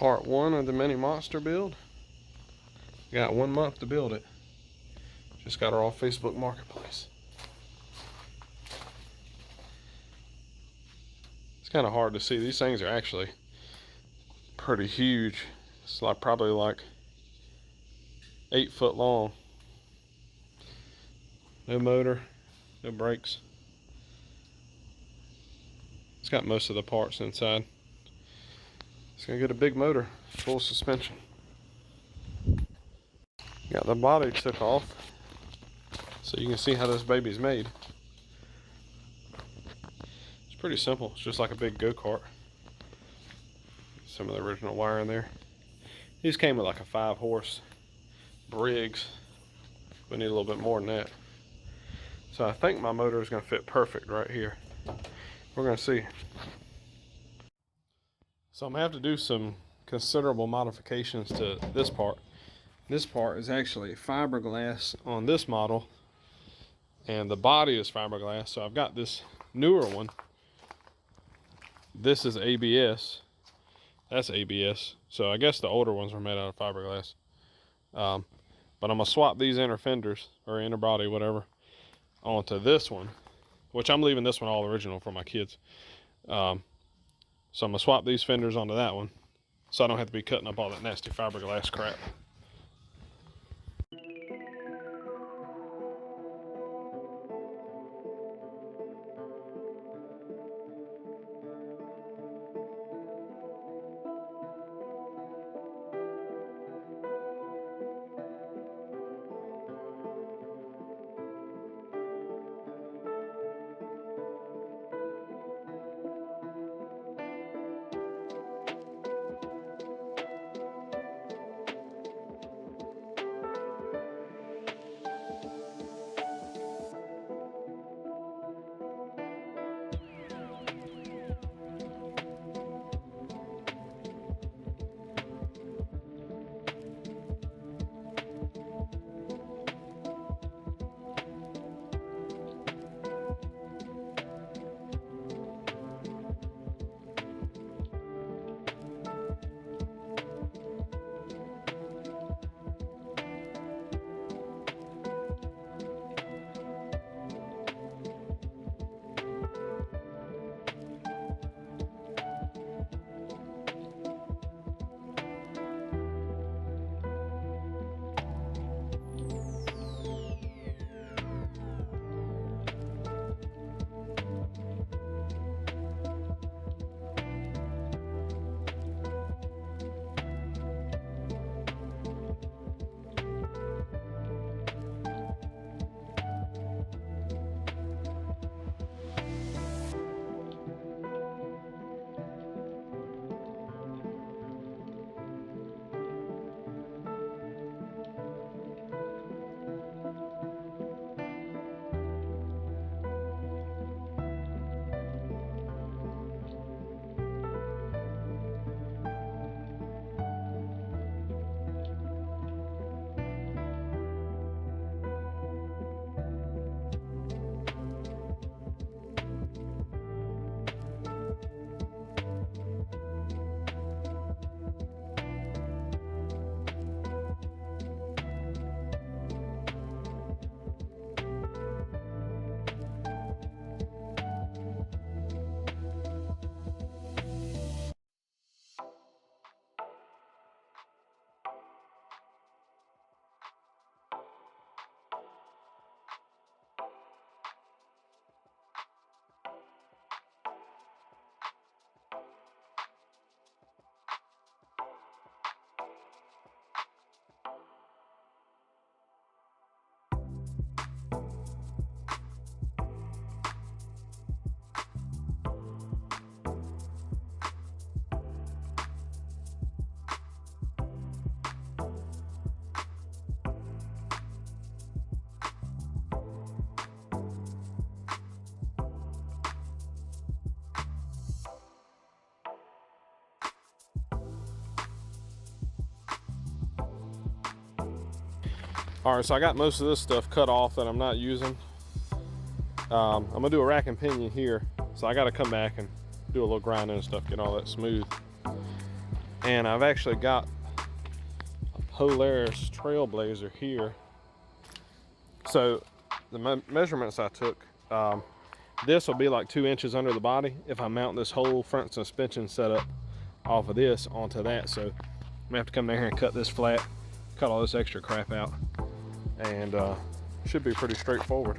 Part 1 of the mini monster build. Got 1 month to build it. Just got her off Facebook Marketplace. It's kind of hard to see. These things are actually pretty huge. It's like probably like 8 foot long. No motor, no brakes. It's got most of the parts inside. It's gonna get a big motor, full suspension. Got the body took off so you can see how this baby's made. It's pretty simple. It's just like a big go-kart. Some of the original wire in there. These came with like a 5-horse Briggs. We need a little bit more than that. So I think my motor is going to fit perfect right here. We're going to see. So I'm going to have to do some considerable modifications to this part. This part is actually fiberglass on this model, and the body is fiberglass. So I've got this newer one. This is ABS. That's ABS. So I guess the older ones were made out of fiberglass. But I'm going to swap these inner fenders, or inner body, whatever, onto this one, which I'm leaving this one all original for my kids. So I'm gonna swap these fenders onto that one so I don't have to be cutting up all that nasty fiberglass crap. All right, so I got most of this stuff cut off that I'm not using. I'm gonna do a rack and pinion here, so I got to come back and do a little grinding and stuff, get all that smooth. And I've actually got a Polaris Trailblazer here. So the measurements I took, this will be like 2 inches under the body if I mount this whole front suspension setup off of this onto that. So I'm gonna have to come down here and cut this flat, cut all this extra crap out, and should be pretty straightforward.